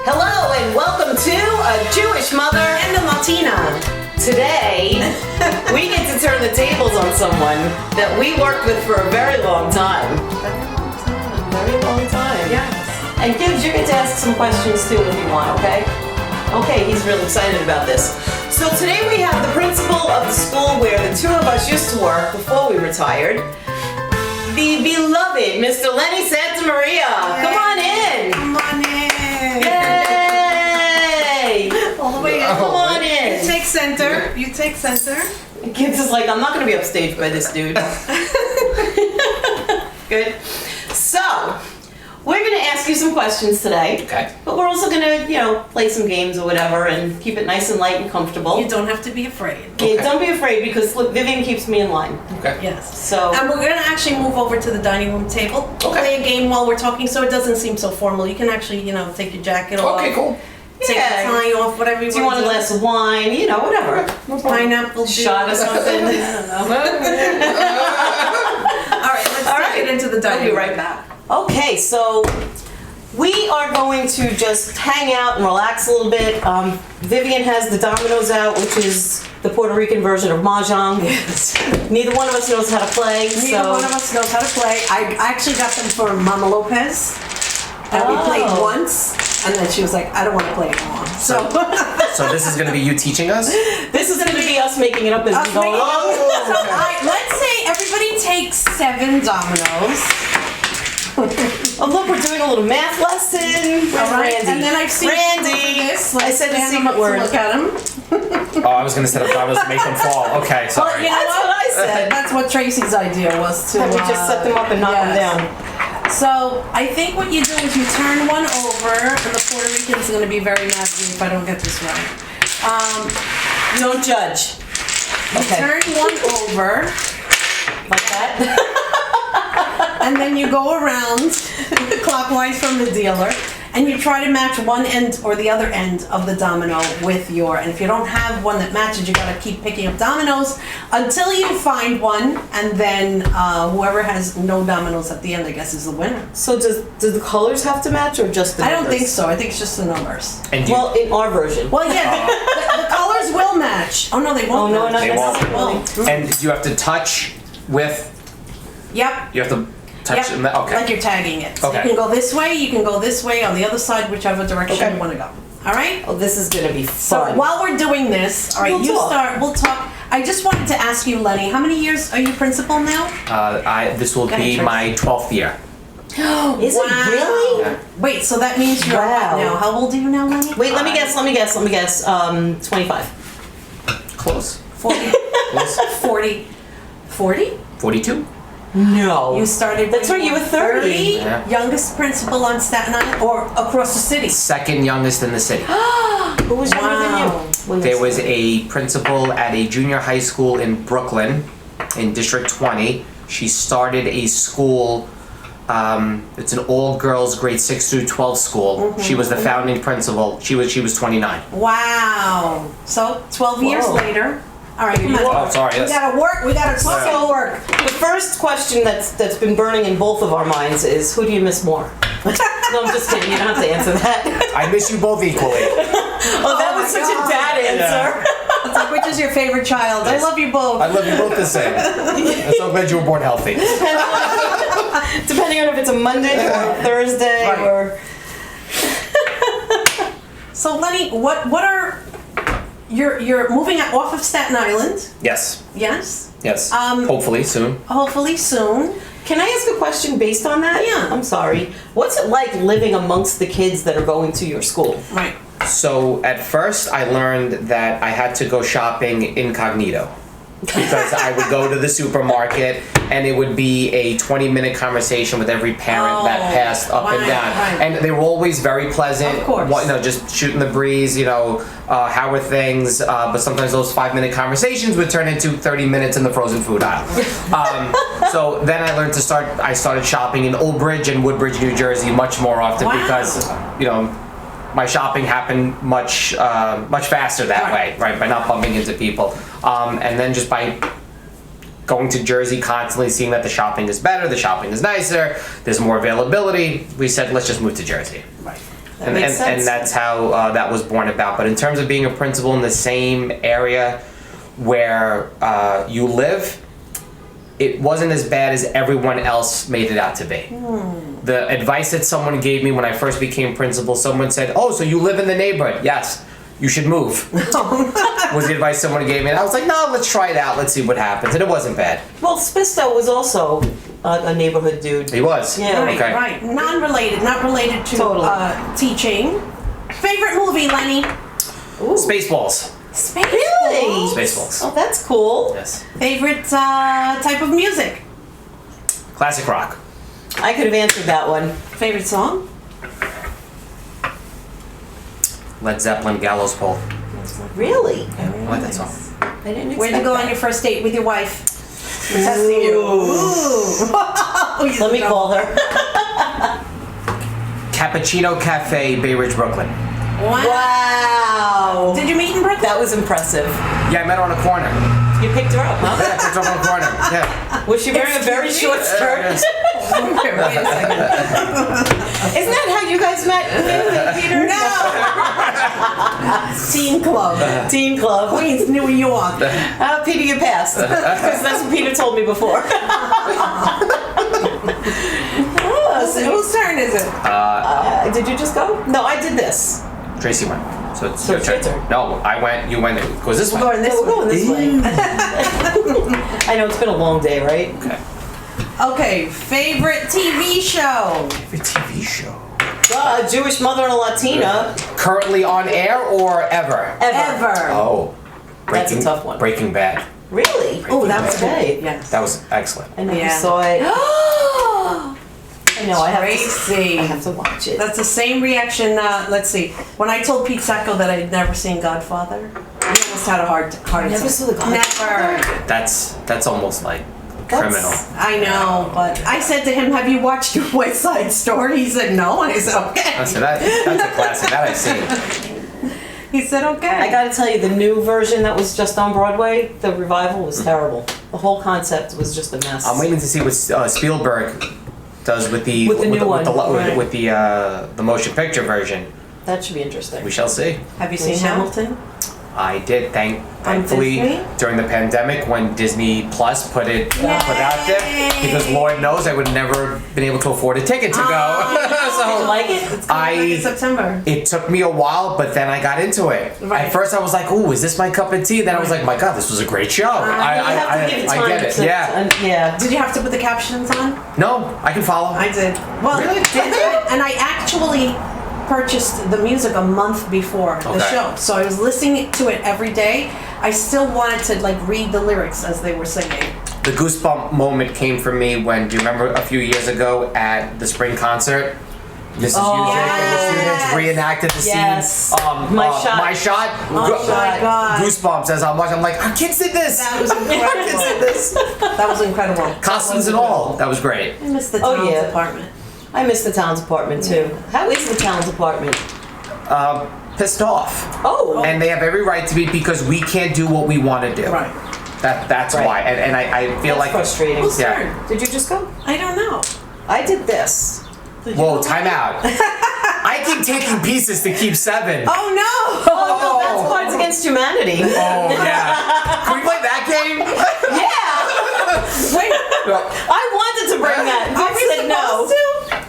Hello and welcome to A Jewish Mother and a Latina. Today, we get to turn the tables on someone that we worked with for a very long time. Very long time. Yes. And Gibbs, you get to ask some questions too if you want, okay? Okay, he's really excited about this. So today we have the principal of the school where the two of us used to work before we retired. The beloved Mr. Lenny Santamaria. Come on in. Come on in. Yay! All the way in. Come on in. You take center. You take center. Gibbs is like, I'm not going to be upstaged by this dude. Good. So, we're going to ask you some questions today. Okay. But we're also going to, play some games or whatever and keep it nice and light and comfortable. You don't have to be afraid. Yeah, don't be afraid because look, Vivian keeps me in line. Okay. Yes. So, And we're going to actually move over to the dining room table. We'll play a game while we're talking so it doesn't seem so formal. You can actually, take your jacket off. Okay, cool. Take the tie off, whatever you do you want a glass of wine? Whatever. Pineapple Shot or something. I don't know. All right, let's take it into the dining room. We'll be right back. Okay, so we are going to just hang out and relax a little bit. Vivian has the dominoes out, which is the Puerto Rican version of mahjong. Yes. Neither one of us knows how to play. Neither one of us knows how to play. I actually got them for Mama Lopez, and we played once, and then she was like, I don't want to play anymore. So this is going to be you teaching us? This is going to be us making it up as we go along. So let's say everybody takes 7 dominoes. Oh look, we're doing a little math lesson. Where's Randy? And then I've seen Randy. this. I said the secret word. Look at him. Oh, I was going to set up dominoes to make them fall. Okay, Well, sorry. you know That's what I said. That's what Tracy's idea was to. That we just set them up and knock them down. So I think what you do is you turn one over, and the Puerto Rican's going to be very mad at me if I don't get this right. Don't judge. Okay. Turn one over, Like that. and then you go around clockwise from the dealer, and you try to match one end or the other end of the domino with your. And if you don't have one that matches, you got to keep picking up dominoes until you find one, and then whoever has no dominoes at the end, I guess, is the winner. So do the colors have to match or just the I don't numbers? think so. I think it's just the numbers. And Well, in our version. Well, yeah, the colors will match. Oh no, they won't. Oh, no, match. not They won't. necessarily. and you have to touch with, Yep. you have to touch, Yep. okay. Like you're tagging it. So Okay. you can go this way, you can go this way, on the other side, whichever direction Okay. you want to go. All right? Oh, this is going to be So fun. while we're doing this, all right, We'll you talk. start, we'll talk. I just wanted to ask you, Lenny, how many years are you principal now? This will Go ahead, be Tracy. my 12th year. Is Wow. it really? Yeah. Wait, so that means you're Wow. what now? How old are you now, Lenny? Wait, let me guess. 25. Close. 40. Close. 40. 40? 42? No. You started That's when right, you were 30. Yeah. Youngest principal on Staten Island or across the city? Second youngest in the city. Who was younger than you? When you There was started? a principal at a junior high school in Brooklyn, in District 20. She started a school, it's an all-girls grade 6 through 12 school. She was the founding principal. She was 29. Wow. So 12 years Whoa. later. All right, come on. Oh, sorry, We yes. gotta work. We gotta talk So- work. The first question that's been burning in both of our minds is, who do you miss more? No, I'm just kidding. You don't have to answer that. I miss you both equally. Oh, that was my such God. a dad answer. It's like, which is your favorite child? I love you both. I love you both the same. I'm so glad you were born healthy. Depending on if it's a Monday or a Thursday Right. or... So Lenny, what are you're moving off of Staten Island? Yes. Yes. Yes. Um, Hopefully soon. Hopefully soon. Can I ask a question based on that? Yeah. I'm sorry. What's it like living amongst the kids that are going to your school? Right. So at first I learned that I had to go shopping incognito. Because I would go to the supermarket and it would be a 20-minute conversation with every parent that passed up and right, down. right. And they were always very pleasant. Of course. Just shooting the breeze, how are things? But sometimes those 5-minute conversations would turn into 30 minutes in the frozen food aisle. So then I started shopping in Old Bridge and Woodbridge, New Jersey much more often Wow. because, my shopping happened much faster that way, right? By not bumping into people, and then just by going to Jersey constantly, seeing that the shopping is better, the shopping is nicer, there's more availability. We said, let's just move to Jersey. Right. And, makes sense. and that's how that was born about. But in terms of being a principal in the same area where you live, it wasn't as bad as everyone else made it out to be. The advice that someone gave me when I first became principal, someone said, "Oh, so you live in the neighborhood?" "Yes, you should move." Was the advice someone gave me. And I was like, "No, let's try it out. Let's see what happens." And it wasn't bad. Well, Spisto was also a neighborhood dude. He was. Yeah. Right, Okay. right. Non-related, not related to Totally. teaching. Favorite movie, Lenny? Ooh. Spaceballs. Space. Really? Spaceballs. Oh, that's cool. Yes. Favorite type of music? Classic rock. I could have answered that one. Favorite song? Led Zeppelin, Gallows Pole. Really? I like that song. I didn't expect Where'd you go that. on your first date with your wife? We're testing you. Ooh. Let me call her. Cappuccino Cafe, Bay Ridge, Brooklyn. Wow. Wow. Did you meet in Brooklyn? That was impressive. Yeah, I met her on a corner. You picked her up, huh? Yeah, picked her up on a corner. Yeah. Was she wearing a very short skirt? Yes. Wait a second. Isn't that how you guys met, Peter? No. Teen Club. Teen Club. Queens, New York. Peter, you passed. Because that's what Peter told me before. Whose turn is it? Did you just go? No, I did this. Tracy went. So it's So your it's your turn. turn. No, I went, you went, it goes this way. Going this We're going way. this way. I know it's been a long day, right? Okay. Okay, favorite TV show? Favorite TV show. Jewish mother and a Latina. Currently on air or ever? Ever. Oh. That's a tough one. Breaking Bad. Really? Oh, that was Okay. good. Yes. That was excellent. I never Yeah. saw it. I know, I Tracy. have to watch it. That's the same reaction. Let's see. When I told Pete Sacco that I had never seen Godfather, he almost had a heart Never attack. saw the Godfather? Never. That's almost like That's- criminal. I know, but I said to him, "Have you watched West Side Story?" He said, "No." And I said, "Okay." I said that's a classic. That I've seen. He said, "Okay." I gotta tell you, the new version that was just on Broadway, the revival was terrible. The whole concept was just a mess. I'm waiting to see what Spielberg does with the With the new one, right. with the motion picture version. That should be interesting. We shall see. Have you seen shall. Hamilton? I did. Thankfully, Disney? during the pandemic when Disney Plus put out there, because Lord knows I would never been able to afford a ticket to go. Did you like it? It's coming back in September. It took me a while, but then I got into it. Right. At first, I was like, "Ooh, is this my cup of tea?" Then I was like, "My God, this was a great show." You have to give it time I get it. to- Yeah. yeah. Did you have to put the captions on? No, I can follow. I did. Well, Really? and I actually purchased the music a month before the Okay. show, so I was listening to it every day. I still wanted to like read the lyrics as they were singing. The goosebump moment came for me when, do you remember a few years ago at the spring concert? Mrs. Music and the students reenacted the Yes. scene. My Shot. My shot. Oh my God. Goosebumps as I'm watching. I'm like, our kids did this. That was Our kids did incredible. this. That was incredible. Costumes and all. That was great. I missed the Oh, talent yeah. department. I miss the talent department too. How is the talent department? Pissed off. Oh. And they have every right to be because we can't do what we want to do. Right. That's Right. why. And I feel That's like frustrating. Who's Yeah. turn? Did you just go? I don't know. I did this. Did you Whoa, go? time out. I keep taking pieces to keep 7. Oh no! Oh, no, that's Cards Against Humanity. Oh, yeah. Can we play that game? Yeah. Wait, I wanted to bring that. are Vic we said no. supposed to?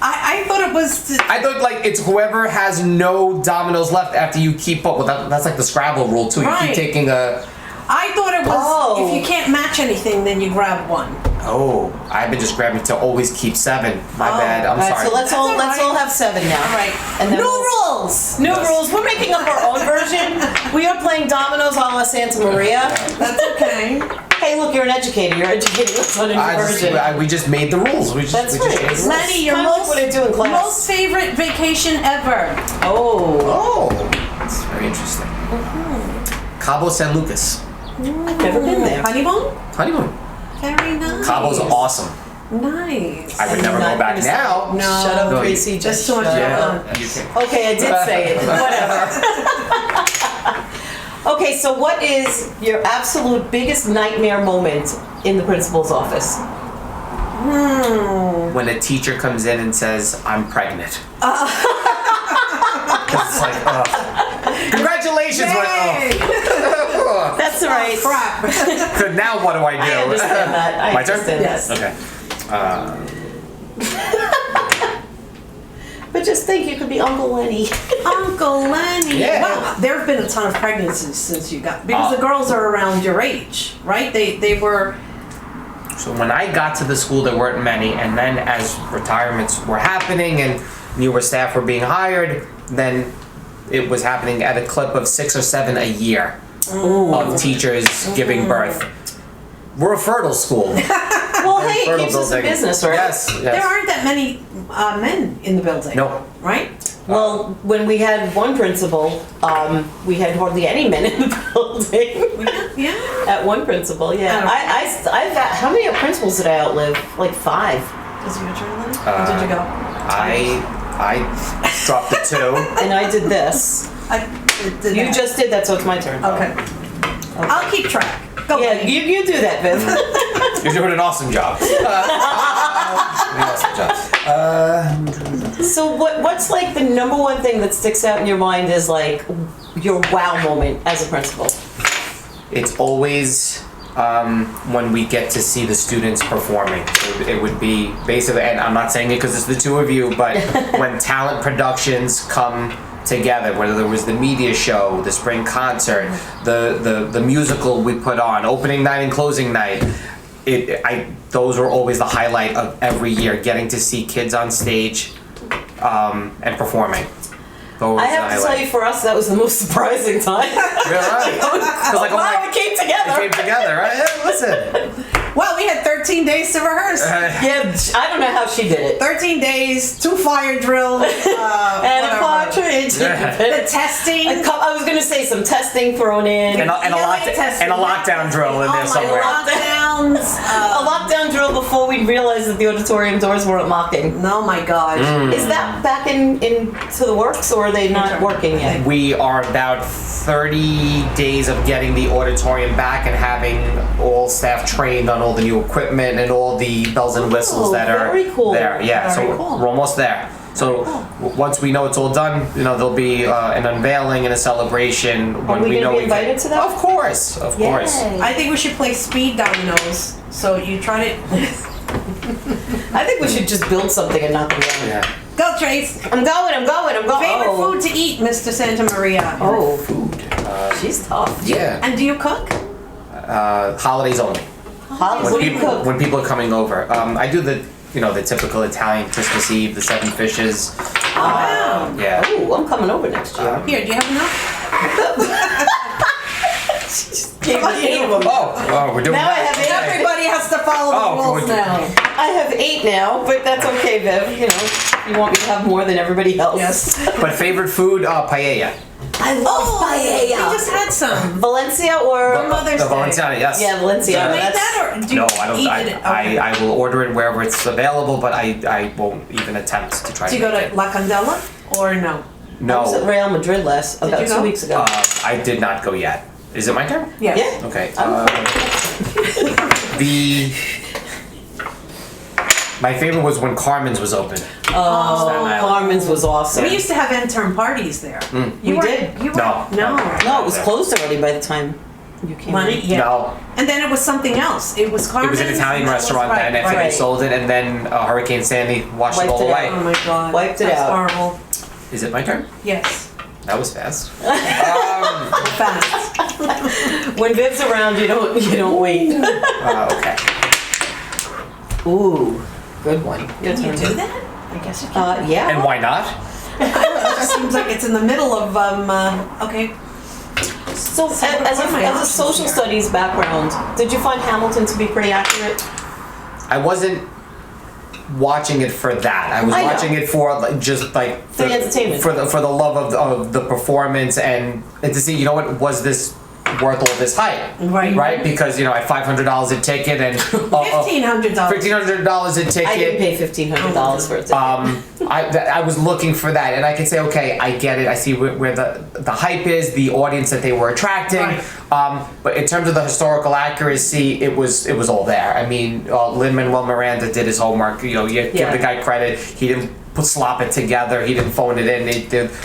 I thought it was. I thought like it's whoever has no dominoes left after you keep up. Well, that's like the Scrabble rule too. You Right. keep taking a. I thought it was. Oh. If you can't match anything, then you grab one. Oh, I've been just grabbing to always keep 7. My bad. I'm All right, sorry. so let's That's all let's right. all have 7 now. All right. And then New we'll- rules. New rules. We're making up our own version. We are playing dominoes a la Santamaria. That's okay. Hey, look, you're an educator. You're educating us on a new version. We just made the rules. We just That's we just right. made the rules. Lenny, your Kind of most what I do in class. most favorite vacation ever. Oh. Oh, that's very interesting. Cabo San Lucas. I've never been there. Honeymoon. Honeymoon. Very nice. Cabo's awesome. Nice. I would never go back now. No. Shut up, No, Tracy. Just too much shut going up. on. You can. Okay, I did say it. Whatever. Okay, so what is your absolute biggest nightmare moment in the principal's office? When a teacher comes in and says, "I'm pregnant." It's like, ugh. Congratulations. Yay! That's right. Crap. So now what do I do? I understand that. I My turn? understand Yes. that. Okay. But just think, you could be Uncle Lenny. Uncle Lenny. Yeah. Well, there have been a ton of pregnancies since you got, because the girls are around your age, right? They were. So when I got to the school, there weren't many, and then as retirements were happening and newer staff were being hired, then it was happening at a clip of 6 or 7 a year of teachers giving birth. We're a fertile school. Well, hey, it keeps us in business, right? Yes, yes. There aren't that many men in the building. No. Right? Well, when we had one principal, we had hardly any men in the building. Yeah. At one principal, yeah. I've got, how many principals did I outlive? Like 5. Is it your turn, Lenny? Or did you go? I dropped a 2. And I did this. Did You that. just did that, so it's my turn. Okay. I'll keep track. Go. Yeah, Lenny. you do that, Viv. You're doing an awesome job. So what's like the number one thing that sticks out in your mind is like your wow moment as a principal? It's always when we get to see the students performing. It would be basically, and I'm not saying it because it's the 2 of you, but when talent productions come together, whether there was the media show, the spring concert, the musical we put on, opening night and closing night, those were always the highlight of every year, getting to see kids on stage and performing. I have to tell you, for us, that was the most surprising time. Really? Wow, it came together. It came together, right? Hey, listen. Well, we had 13 days to rehearse. Yeah, I don't know how she did it. 13 days, 2 fire drills, And a partridge. the testing. I was gonna say some testing thrown in. And a lockdown drill in there somewhere. Lockdowns. A lockdown drill before we realized that the auditorium doors weren't locking. Oh my gosh. Is that back into the works, or are they not working yet? We are about 30 days of getting the auditorium back and having all staff trained on all the new equipment and all the bells and whistles that are very cool. there. Yeah, Very so cool. we're almost there. So once we know it's all done, there'll be an unveiling and a celebration when we we gonna know be we invited to that? Of course, of course. Yay. I think we should play speed dominoes. So you try to I think we should just build something and knock them down. Yeah. go, Trace. I'm going. Favorite food to eat, Mr. Santamaria. Oh, Food. she's tough. Yeah. And do you cook? Holidays only. What do you cook? When people are coming over, I do the typical Italian Christmas Eve, the 7 fishes. Wow. Yeah. Oh, I'm coming over next year. Here, do you have enough? Gave me 8 of them. Oh, we're doing Now I have 8. Everybody has to follow the rules good. now. I have 8 now, but that's okay, Viv. You want me to have more than everybody else. Yes. But favorite food, paella. I love We paella. just had some. Valencia or Mother's The Day. Valenciana, yes. Yeah, Valencia. Do you make That's- that or do you No, I don't. eat it? Okay. I will order it wherever it's available, but I won't even attempt to try. Do you go to La Candela or no? I was at No, Real Madrid about you 2 go? weeks ago. I did not go yet. Is it my turn? Yes. Yeah. Okay. My favorite was when Carmen's was open. Staten Island. Carmen's was awesome. We used to have intern parties there. We did. You were, No. No. No, it was closed already by the time you came Money? in. Yeah. No, And then it was something else. It was it Carmen's. was an Italian and that was- restaurant, and after right. they sold it, and then Hurricane Sandy washed it Wiped all it away. out. Oh my god. Wiped it That's out. horrible. Is it my turn? Yes. That was fast. Fast. When Viv's around, you don't wait. Okay. Ooh, good one. Your Can you turn. do that? I guess you can. Yeah. And why not? It just seems like it's in the middle of okay. So, So as what are my a options social here? studies background, did you find Hamilton to be pretty accurate? I wasn't watching it for that. I was I know. watching it for just like For the entertainment. for the love of the performance and to see was this worth all this hype, Right. Because at $500 a ticket and $1,500. $1,500 a ticket. I didn't pay $1,500 for it. I was looking for that, and I could say, okay, I get it. I see where the hype is, the audience that they were attracting. Right. But in terms of the historical accuracy, it was all there. I mean, Lin-Manuel Miranda did his homework. You give the guy credit. He didn't slop it together. He didn't phone it in.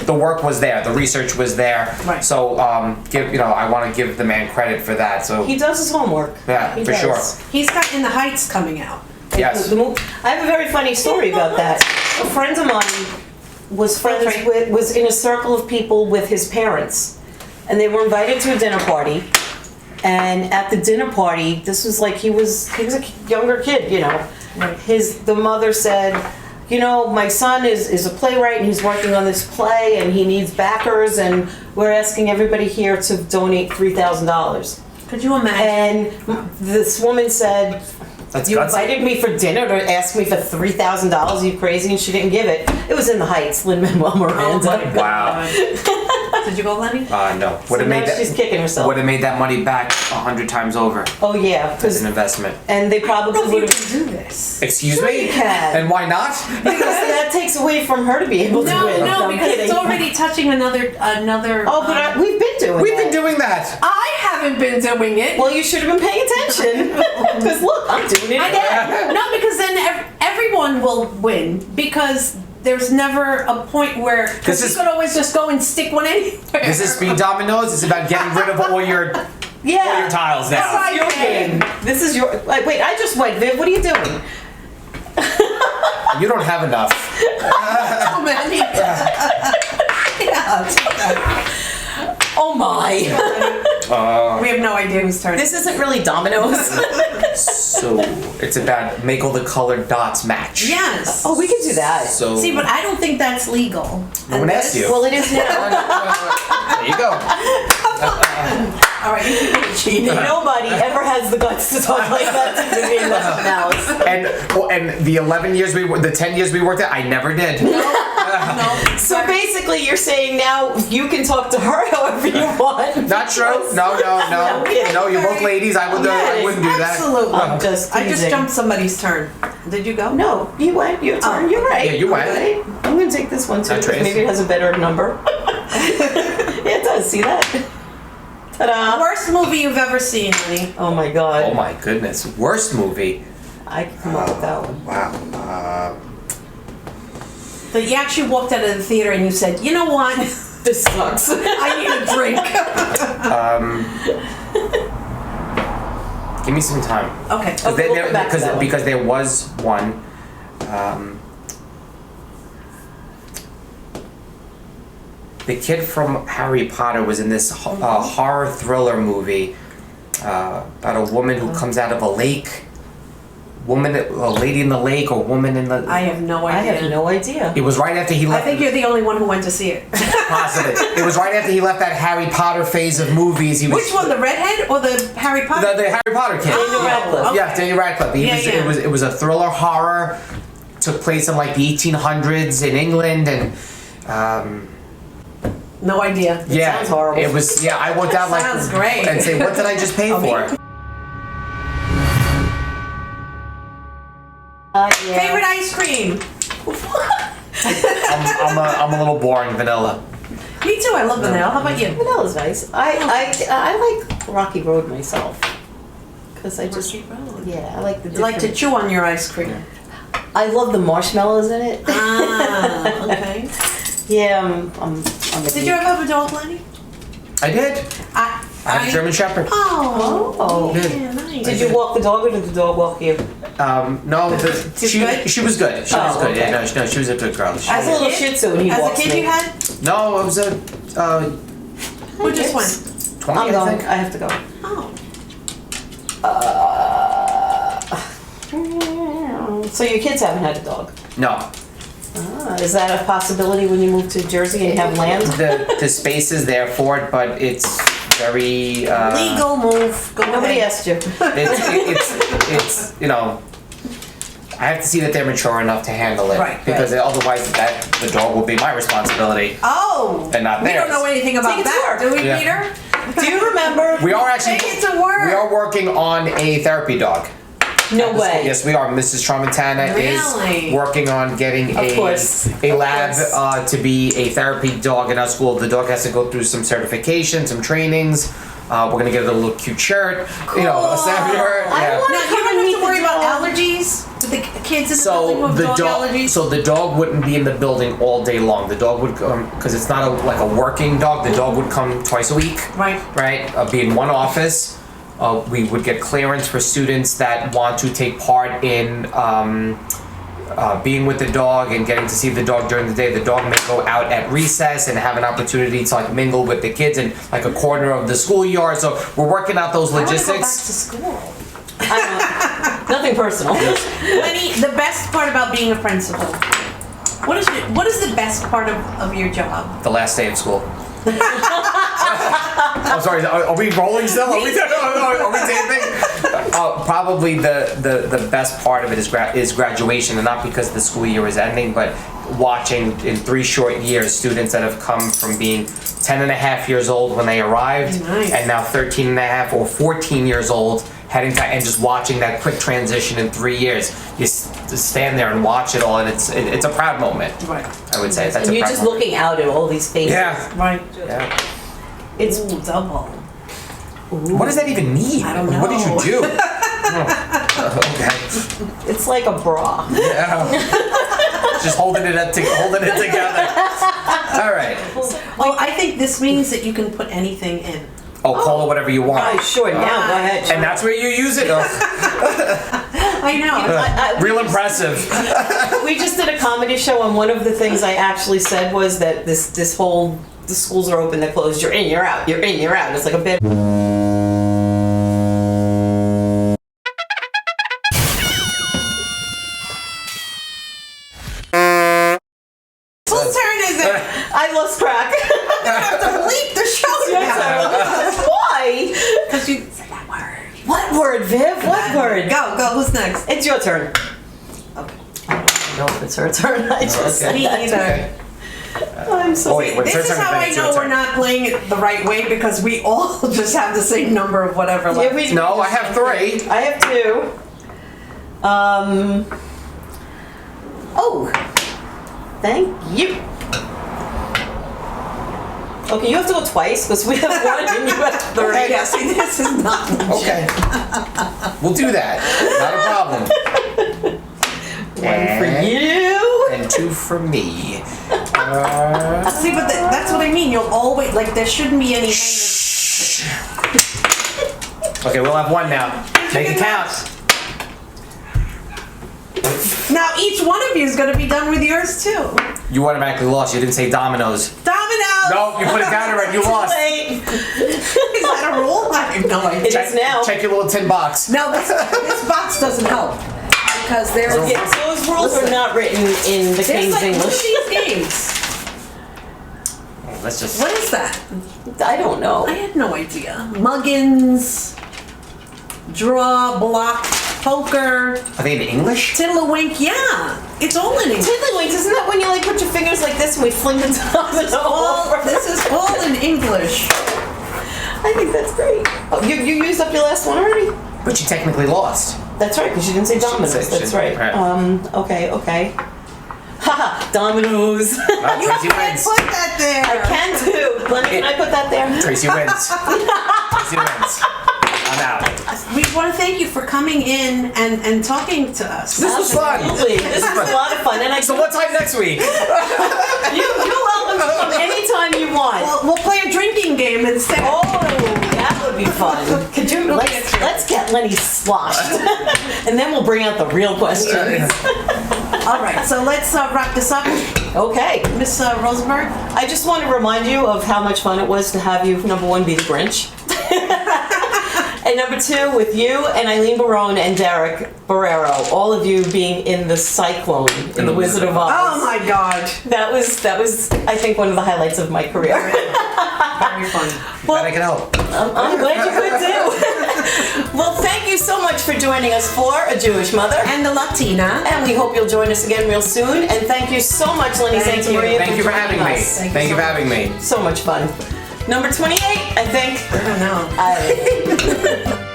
The work was there. The research was there. Right. So I want to give the man credit for that. So He does his homework. Yeah, He for does. sure. He's got In the Heights coming out. Yes. I have a very funny story about that. A friend of mine was in a circle of people with his parents, and they were invited to a dinner party. And at the dinner party, this was like he was a younger kid, you know. Right. The mother said, you know, my son is a playwright and he's working on this play and he needs backers, and we're asking everybody here to donate $3,000. Could you imagine? And this woman said, That's you gutsy. invited me for dinner to ask me for $3,000, you crazy? And she didn't give it. It was in the Heights, Lin-Manuel Miranda. Oh my Wow. Did you go, Lenny? No. So now she's kicking herself. Would have made that money back 100 times over Oh yeah, as an investment. and they I probably don't know would if have. you can do this. Excuse Sure me? you can. And why not? Because that takes away from her to be able to win. No, I'm because it's kidding. already touching another. Oh, but we've been doing. We've that. been doing that. I haven't been doing it. Well, you should have been paying attention. Because look, I'm doing it again. No, because then everyone will win, because there's never a point where, because you could always just go and stick one anywhere. This is Speed Dominoes. It's about getting rid of all your Yeah. tiles now. That's Your game. This is your. Like, wait, I just went. Viv, what are you doing? You don't have enough. Oh, man. Yeah, it's okay. Oh my. We have no idea whose turn. This isn't really dominoes. So it's about make all the colored dots match. Yes. Oh, we can do that. So See, but I don't think that's legal. no one asked you. Well, it is now. There you go. All right, you keep cheating. Nobody ever has the guts to talk like that to Vivian Malice. And the 10 years we worked at, I never did. No. So basically, you're saying now you can talk to her however you want. Not true. No. kidding. No, you're both ladies. I wouldn't do that. Absolutely. I'm just I just teasing. jumped somebody's turn. Did you go? No, you went. Your turn. Oh. You're right. Yeah, you went. Okay. I'm gonna take this one too. Not 'cause Trace. maybe it has a better number. Yeah, it does. See that? Ta-da! Worst movie you've ever seen, honey. Oh my god. Oh my goodness. Worst movie. I can come up with that one. Wow. That you actually walked out of the theater and you said, you know what? This sucks. I need a drink. Give me some time. Okay. Okay, we'll come back to that one. Because there was one. The kid from Harry Potter was in this horror thriller movie about a woman who comes out of a lake. A lady in the lake, or woman in the. I have no I idea. have no idea. It was right after he I left. think you're the only one who went to see it. Possibly. It was right after he left that Harry Potter phase of movies. He was. Which one, the redhead or the Harry Potter? The Harry Potter kid. Daniel Radcliffe. okay. Yeah, Daniel Radcliffe. It was a thriller horror. Took place in like the 1800s in England, and No idea. yeah, sounds horrible. It was. Yeah, I walked out like Sounds great. and say, what did I just pay for? Yeah. Favorite ice cream? I'm a little boring, vanilla. Me too, I love vanilla. How about you? Vanilla's nice. I like Rocky Road myself. Because I just. Yeah, I like the. You like to different- chew on your ice cream. I love the marshmallows in it. Ah, okay. Yeah, I'm a Did you ever have a dog, Lenny? I did. I had a German Shepherd. Oh, Oh. yeah, nice. Did you walk the dog or did the dog walk you? No, She's good? she was good. She was Oh, good. okay. Yeah, no, she was a good girl. She As a was- little Shih Tzu, and he As a walks kid me. you had? No, it was a Who just went? 20, I'm I going. think. I have to go. Oh. So your kids haven't had a dog? No, Is that a possibility when you move to Jersey and have land? the space is there for it, but it's very Legal move. Go Nobody ahead. asked you. It's I have to see that they're mature enough to handle it, Right, because otherwise the dog will be my responsibility Oh. and not We theirs. don't know anything about Take it to that, work. do we, Yeah. Peter? Do you remember? We are actually Take it to work. we are working on a therapy dog. No way. Yes, we are. Mrs. Tramontana Really? is working on getting Of course. a Of lab course. to be a therapy dog in our school. The dog has to go through some certification, some trainings. We're gonna get a little cute shirt, you know, a Sam shirt. I Yeah. want- Now, you don't have to worry about allergies? Do the kids in the building who have dog allergies? So the dog wouldn't be in the building all day long. The dog would come, because it's not like a working dog. The dog would come twice a week. Right. Right. Be in one office. We would get clearance for students that want to take part in being with the dog and getting to see the dog during the day. The dog may go out at recess and have an opportunity to like mingle with the kids in like a corner of the schoolyard. So we're working out those I want to go back logistics. to school. Nothing personal. Lenny, the best part about being a principal. What is the best part of your job? The last day of school. I'm sorry. Are we rolling still? Are we taping? Probably the best part of it is graduation, and not because the school year is ending, but watching in 3 short years students that have come from being 10 and a half years old when they arrived, Nice. and now 13 and a half or 14 years old heading to, and just watching that quick transition in 3 years. You just stand there and watch it all, and it's a proud moment. Right. I would say that's And a you're proud just moment. looking out at all these faces. Yeah. Right. Yeah. It's double. What does that even mean? I don't What did know. you do? Okay. it's like a bra. Yeah. Just holding it together. All right. Well, I think this means that you can put anything in. Oh, call it whatever you want. Oh, sure. Now go ahead. And that's where you use it. Oh, I know. real impressive. We just did a comedy show, and one of the things I actually said was that this whole the schools are open, they're closed. You're in, you're out. You're in, you're out. It's like a bit. Whose turn is it? I lost track. I have to bleep the show now. Why? Because you said that word. What word, Viv? What word? Go. Who's next? It's your turn. Okay. I don't know if it's her turn. I just said Me that. either. I'm so wait, wait. This It's is your turn, how then I it's your know we're turn. not playing it the right way, because we all just have the same number of whatever left. Yeah, we- No, I have 3. I have 2. Oh, thank you. Okay, you have to go twice because we have 1 and you have 3. Okay, yeah, see, this is not legit. Okay. We'll do that. Not a problem. 1 for you. And 2 for me. See, but that's what I mean. You'll always, like, there shouldn't be any Okay, we'll have 1 now. Make it count. Now, each one of you is going to be done with yours, too. You automatically lost. You didn't say dominoes. Dominoes! No, you put it down already. You lost. Wait. Is that a rule? I have no idea. It is now. Check your little tin box. No, this box doesn't help. Because there's Yeah, those rules are not written in the King's like, what are English. these games? Let's just. What is that? I don't know. I had no idea. Muggins, draw, block, poker, Are they in English? tiddlywink. Yeah, it's all in English. Tiddlywinks, isn't that when you like put your fingers like this and we fling the dominoes over? This is all in English. I think that's great. Oh, you used up your last one already? But you technically lost. That's right, because you didn't say dominoes. say- That's shouldn't- right. right. Okay. Haha, dominoes. Well, You Tracy can't wins. put that there. I can too. Lenny, can I put that there? Tracy wins. Tracy wins. I'm out. We want to thank you for coming in and talking to us. This was fun. Absolutely. This was a lot of fun. And So what time next week? you're welcome to come anytime you want. We'll play a drinking game instead. Oh, that would be fun. Could you let's get Lenny sloshed, and then we'll bring out the real questions. All right, so let's wrap this up. Okay. Miss Rosenberg. I just want to remind you of how much fun it was to have you, number 1, be the Grinch. And number 2, with you and Eileen Barone and Derek Barrero, all of you being in the Cyclone in The Wizard of Oz. Oh my God. That was, I think, one of the highlights of my career. Very fun. Glad I can help. I'm glad you could too. Well, thank you so much for joining us for A Jewish Mother. And the Latina. And we hope you'll join us again real soon. And thank you so much, Lenny Thank you. Santamaria. Thank you for having me. Thank you for having me. So much fun. Number 28, I think. I don't know.